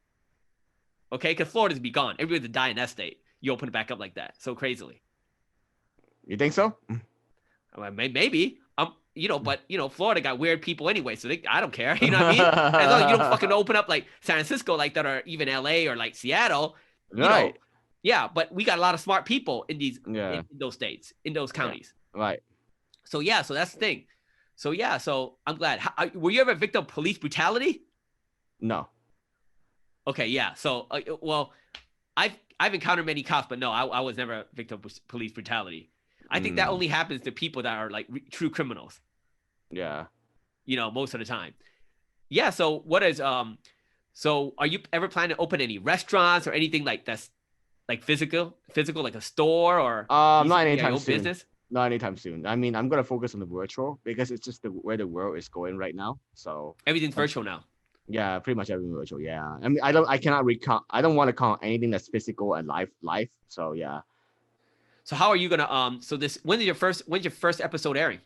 Okay, because Florida's be gone. Everybody's to die in that state. You open it back up like that, so crazily. You think so? Maybe. You know, but you know, Florida got weird people anyway, so I don't care. You know what I mean? As long as you don't fucking open up like San Francisco, like that, or even LA or like Seattle. You know, yeah, but we got a lot of smart people in these in those states, in those counties. Yeah. Right. So yeah, so that's the thing. So yeah, so I'm glad. Were you ever a victim of police brutality? No. Okay, yeah. So well, I've encountered many cops, but no, I was never a victim of police brutality. I think that only happens to people that are like true criminals. Yeah. You know, most of the time. Yeah. So what is so are you ever planning to open any restaurants or anything like that's like physical, like a store or not anytime soon. Business? Not anytime soon. I mean, I'm gonna focus on the virtual because it's just where the world is going right now. So everything's virtual now. Yeah, pretty much everything virtual. Yeah. I mean, I don't want to count anything that's physical and live. So yeah. So how are you gonna when's your first episode airing?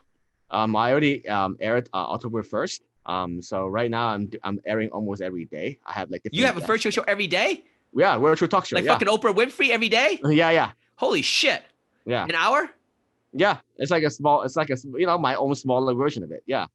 I already aired October 1st. So right now I'm airing almost every day. I have like you have a virtual show every day? Yeah, virtual talk show. Like fucking Oprah Winfrey every day? Yeah. Holy shit. Yeah. An hour? Yeah, it's like a my own smaller version of it. Yeah.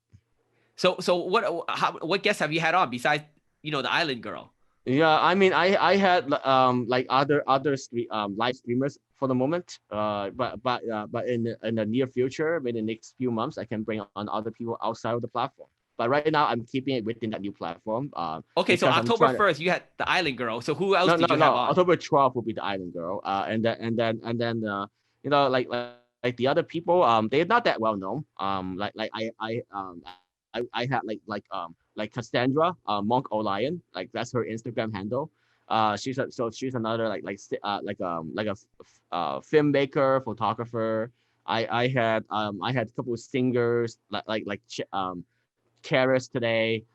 So what guests have you had on besides the Island Girl? Yeah, I mean I had like other live streamers for the moment. But in the near future, maybe the next few months, I can bring on other people outside of the platform. But right now, I'm keeping it within that new platform. Okay, so October 1st, you had the Island Girl. So who else did you have on? October 12th will be the Island Girl. And then like the other people, they're not that well known. I had like Cassandra, Monk O'Lion, like that's her Instagram handle. She's another like a filmmaker, photographer. I had a couple of singers like Karis today.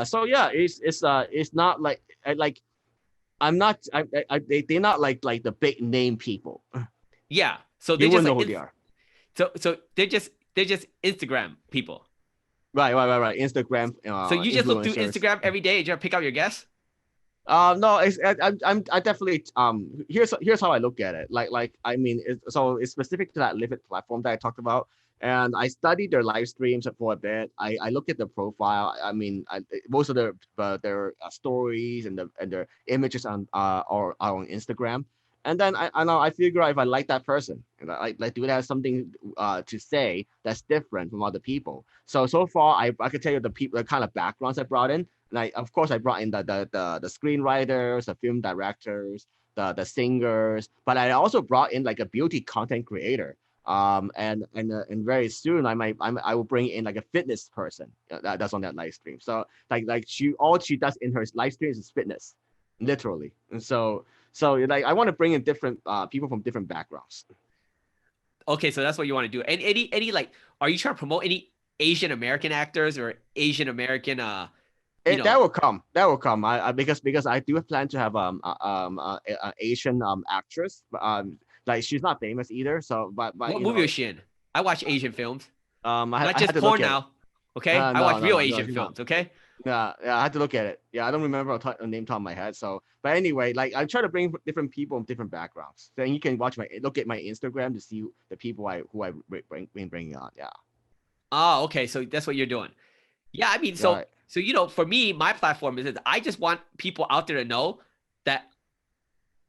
So yeah, it's not like I'm not they're not like the big name people. Yeah, so they wouldn't know who they are. So they're just Instagram people. Right. Instagram. So you just look through Instagram every day and you pick out your guests? No, I definitely here's how I look at it. I mean, it's specific to that Live platform that I talked about, and I studied their live streams for a bit. I look at the profile. I mean, most of their stories and their images are on Instagram. And then I figure out if I like that person, like do they have something to say that's different from other people. So far I could tell you the kind of backgrounds I brought in. And of course I brought in the screenwriters, the film directors, the singers, but I also brought in like a beauty content creator. And very soon I will bring in like a fitness person that's on that live stream. So all she does in her live stream is fitness, literally. And so like I want to bring in different people from different backgrounds. Okay, so that's what you want to do. And any like, are you trying to promote any Asian American actors or Asian American? That will come. Because I do plan to have a Asian actress. Like she's not famous either. So but what movie is she in? I watch Asian films. Not just porn now. Okay, I watch real Asian films. Okay. Yeah, I had to look at it. Yeah, I don't remember a name top of my head. So, but anyway, like I try to bring different people from different backgrounds. Then you can look at my Instagram to see the people who I bringing on. Yeah. Oh, okay. So that's what you're doing. Yeah, I mean, so for me, my platform is I just want people out there to know that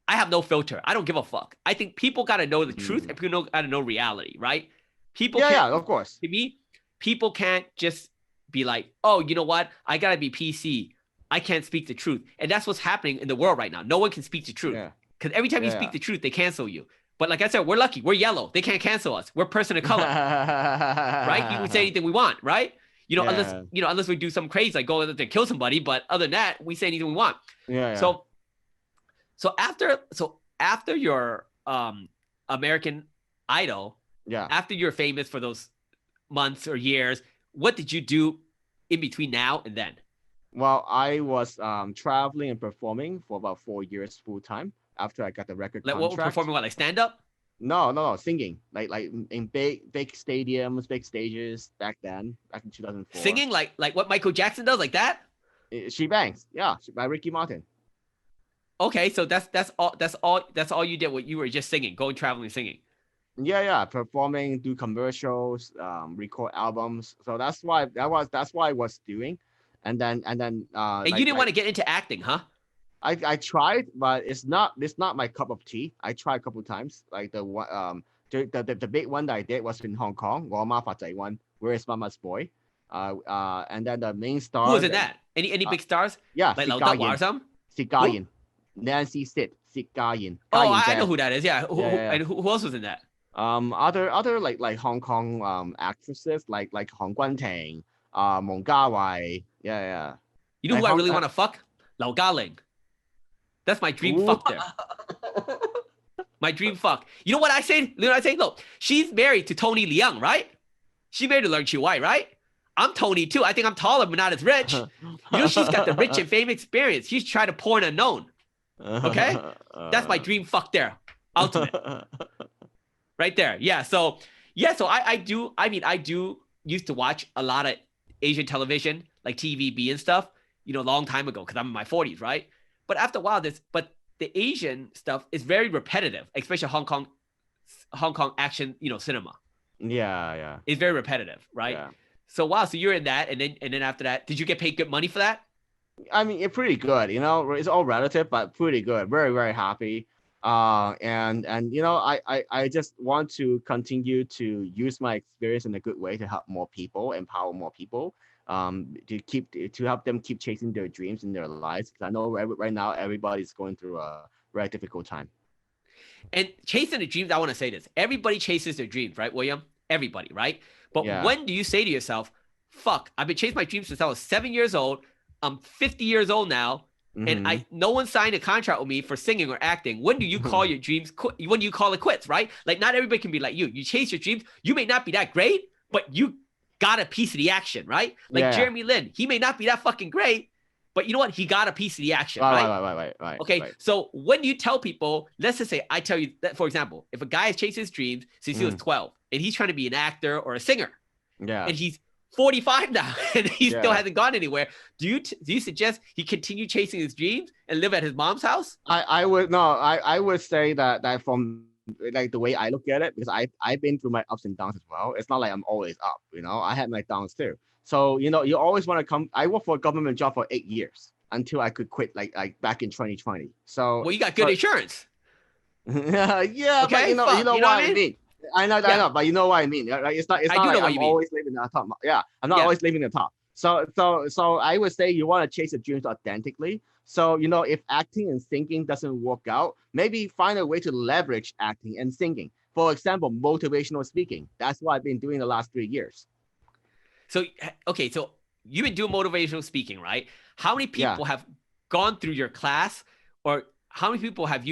I have no filter. I don't give a fuck. I think people got to know the truth and people got to know reality, right? People. Yeah, of course. To me, people can't just be like, oh, you know what? I gotta be PC. I can't speak the truth. And that's what's happening in the world right now. No one can speak the truth. Because every time you speak the truth, they cancel you. But like I said, we're lucky. We're yellow. They can't cancel us. We're person of color. Right? You can say anything we want, right? Unless we do something crazy, like go out there and kill somebody. But other than that, we say anything we want. So after your American Idol, after you're famous for those months or years, what did you do in between now and then? Well, I was traveling and performing for about 4 years full time after I got the record Like what we're contract. performing, what, like stand up? No, singing like in big stadiums, big stages back then, back in 2004. Singing like what Michael Jackson does, like that? She Bangs, yeah, by Ricky Martin. Okay, so that's all you did. What you were just singing, going traveling, singing. Yeah, performing, do commercials, record albums. So that's why I was doing, and then And you didn't want to get into acting, huh? I tried, but it's not my cup of tea. I tried a couple times. Like the big one that I did was in Hong Kong, 我媽發仔one, Where is Mama's Boy? And then the main Who was stars in that? Any big stars? yeah, Like 薛 Lao 家 Dao 燕 or something? Nancy Sid, 薛家燕 Oh, I know who that is. Yeah. And who else was in that? Other like Hong Kong actresses like Hong Guanting, Mong Wai, yeah. You know Like who I really want to fuck? Lao Galing. That's my dream fuck there. My dream fuck. You know what I say? You know what I say? Look, she's married to Tony Leung, right? She married to Leung Chiu-wai, right? I'm Tony too. I think I'm taller, but not as rich. You know, she's got the rich and fame experience. She's trying to porn unknown. Okay? That's my dream fuck there. Ultimate. Right there. Yeah. So I do used to watch a lot of Asian television, like TVB and stuff, long time ago, because I'm in my 40s, right? But after a while, but the Asian stuff is very repetitive, especially Hong Kong action, cinema. Yeah. It's very repetitive, right? Yeah. So wow, so you're in that, and then after that, did you get paid good money for that? I mean, it's pretty good. It's all relative, but pretty good. Very, very happy. And I just want to continue to use my experience in a good way to help more people, empower more people, to help them keep chasing their dreams in their lives. Because I know right now everybody's going through a very difficult time. And chasing the dreams, I want to say this: everybody chases their dreams, right, William? Everybody, right? But Yeah. when do you say to yourself, "Fuck, I've been chasing my dreams since I was 7 years old. I'm 50 years old now." And no one signed a contract with me for singing or acting. When do you call your dreams? When do you call it quits, right? Like not everybody can be like you. You chase your dreams. You may not be that great, but you got a piece of the action, right? Like Yeah. Jeremy Lin, he may not be that fucking great, but you know what? He got a piece of the action, right? Right. Okay, right. so when you tell people, let's just say I tell you that, for example, if a guy has chased his dreams since he was 12 and he's trying to be an actor or a singer, Yeah. and he's 45 now and he still Yeah. hasn't gone anywhere, do you suggest he continue chasing his dreams and live at his mom's house? I would say that from like the way I look at it, because I've been through my ups and downs as well. It's not like I'm always up, I had my downs too. So you always want to come. I worked for a government job for 8 years until I could quit, like back in 2020. So Well, you got good insurance. yeah, Okay, but you know what I mean. I know, but you know what I mean. Like, it's not I do like know what I'm you mean. always living at the top. Yeah, I'm not always living at the top. So I would say you want to chase your dreams authentically. So if acting and singing doesn't work out, maybe find a way to leverage acting and singing. For example, motivational speaking. That's what I've been doing the last 3 years. So okay, so you've been doing motivational speaking, right? How many people have gone through your class, or how many people have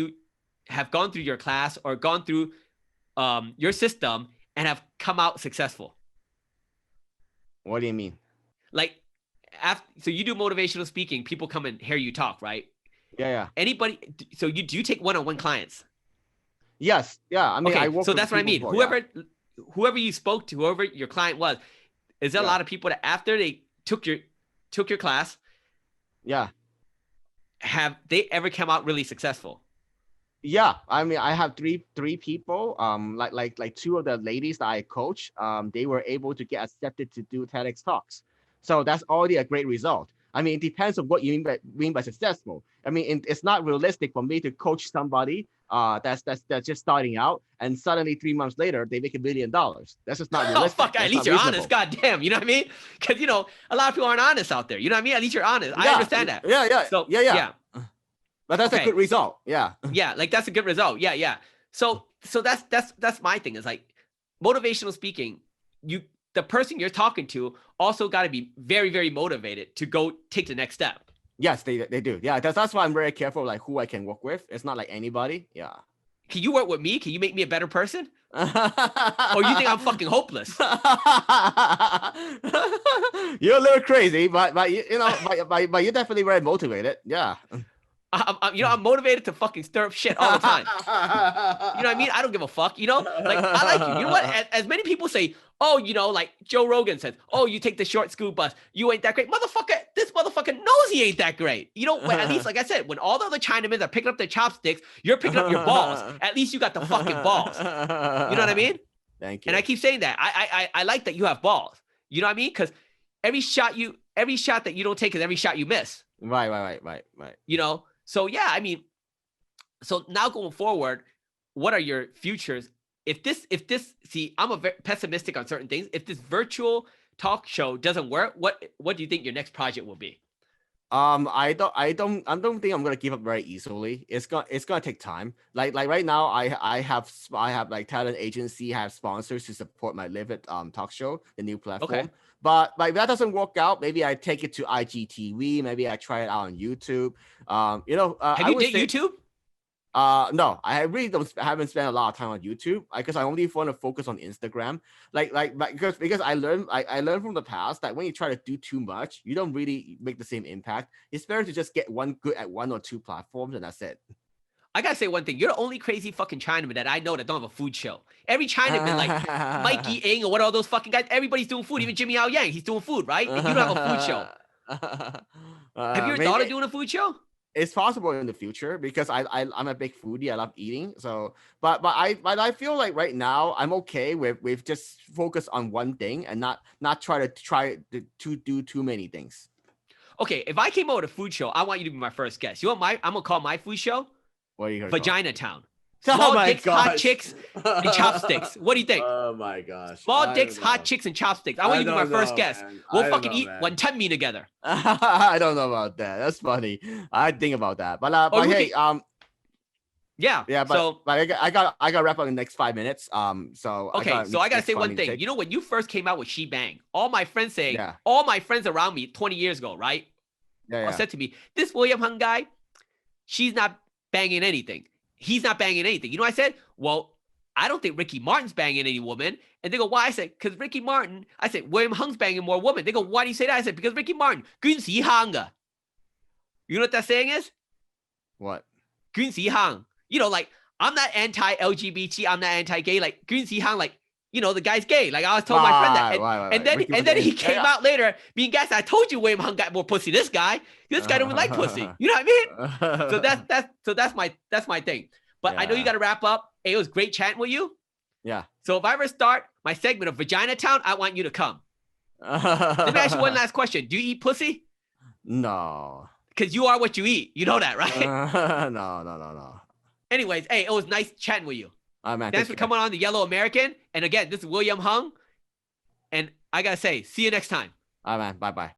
gone through your class or gone through your system and have come out successful? What do you mean? Like, so you do motivational speaking, people come and hear you talk, right? Yeah. Anybody? So do you take one-on-one clients? Yes. Yeah. I mean, okay, I work. So that's what I mean. Before, whoever you spoke to, whoever your client was, is there a lot of people that after they took your class, have they ever come out really successful? Yeah, I mean, I have three people. Like two of the ladies that I coach, they were able to get accepted to do TEDx talks. So that's already a great result. I mean, it depends on what you mean by successful. I mean, it's not realistic for me to coach somebody that's just starting out, and suddenly 3 months later they make $1 million. That's just not realistic. Oh fuck! At least you're honest. God damn, you know what I mean? Because a lot of people aren't honest out there. You know what I mean? At least you're honest. I understand that. Yeah. So yeah. But that's a good result. Yeah. Yeah, like that's a good result. Yeah. So that's my thing. Is like motivational speaking. The person you're talking to also got to be very, very motivated to go take the next step. Yes, they do. Yeah, that's why I'm very careful, like who I can work with. It's not like anybody. Yeah. Can you work with me? Can you make me a better person? Or you think I'm fucking hopeless? You're a little crazy, but you know, but you're definitely very motivated. Yeah. I'm motivated to fucking stir up shit all the time. You know what I mean? I don't give a fuck. Like I like you. You know what? As many people say, oh, like Joe Rogan says, oh, you take the short school bus. You ain't that great, motherfucker. This motherfucker knows he ain't that great. At least, like I said, when all the other Chinamen are picking up their chopsticks, you're picking up your balls. At least you got the fucking balls. You know what I mean? Thank you. And I keep saying that. I like that you have balls. You know what I mean? Because every shot that you don't take is every shot you miss. Right. So yeah, I mean, so now going forward, what are your futures? If this, see, I'm very pessimistic on certain things. If this virtual talk show doesn't work, what do you think your next project will be? I don't think I'm gonna give up very easily. It's gonna take time. Like right now, I have like talent agency, have sponsors to support my Live It talk show, the new platform. Okay. But like that doesn't work out. Maybe I take it to IGTV. Maybe I try it out on YouTube. Have you did YouTube? No, I really haven't spent a lot of time on YouTube because I only want to focus on Instagram. Because I learned from the past that when you try to do too much, you don't really make the same impact. It's better to just get good at one or two platforms, and that's it. I gotta say one thing. You're the only crazy fucking Chinaman that I know that don't have a food show. Every Chinaman, like Mikey Ing or what all those fucking guys, everybody's doing food. Even Jimmy Ao Yang, he's doing food, right? And you don't have a food show. Have you ever thought of doing a food show? It's possible in the future because I'm a big foodie. I love eating. So, but I feel like right now I'm okay with just focus on one thing and not try to do too many things. Okay, if I came out with a food show, I want you to be my first guest. I'm gonna call my food show What are you gonna Vagina Town. Small dicks, hot chicks, and chopsticks. What do you think? Oh my gosh. Small dicks, hot chicks, and chopsticks. I want you to be my first guest. Man. We'll fucking eat one ton meat together. I don't know about that. That's funny. I think about that. But hey, yeah. But I got wrap up in the next 5 minutes. So okay, so I gotta say one thing. When you first came out with She Bang, all my friends around me 20 years ago, right? Yeah. Said to me, this William Hung guy, she's not banging anything. He's not banging anything. You know what I said? Well, I don't think Ricky Martin's banging any woman. And they go, why? I said, because Ricky Martin, I said, William Hung's banging more women. They go, why do you say that? I said, because Ricky Martin, 軍事行嘅. You know what that saying is? What? 軍事行. Like, I'm not anti-LGBT, I'm not anti-gay. Like, 軍事行, like, the guy's gay. Like, I was told my friend that. And then he came out later being gassed. I told you William Hung got more pussy. This guy don't like pussy. You know what I mean? So that's my thing. But I know you got to wrap up. Hey, it was great chatting with you. Yeah. So if I ever start my segment of Vagina Town, I want you to come. Let me ask you one last question. Do you eat pussy? No. Because you are what you eat. You know that, right? No. Anyways, hey, it was nice chatting with you. Man, thanks for coming on The Yellow American. And again, this is William Hung. And I got to say, see you next time. All right, man. Bye-bye.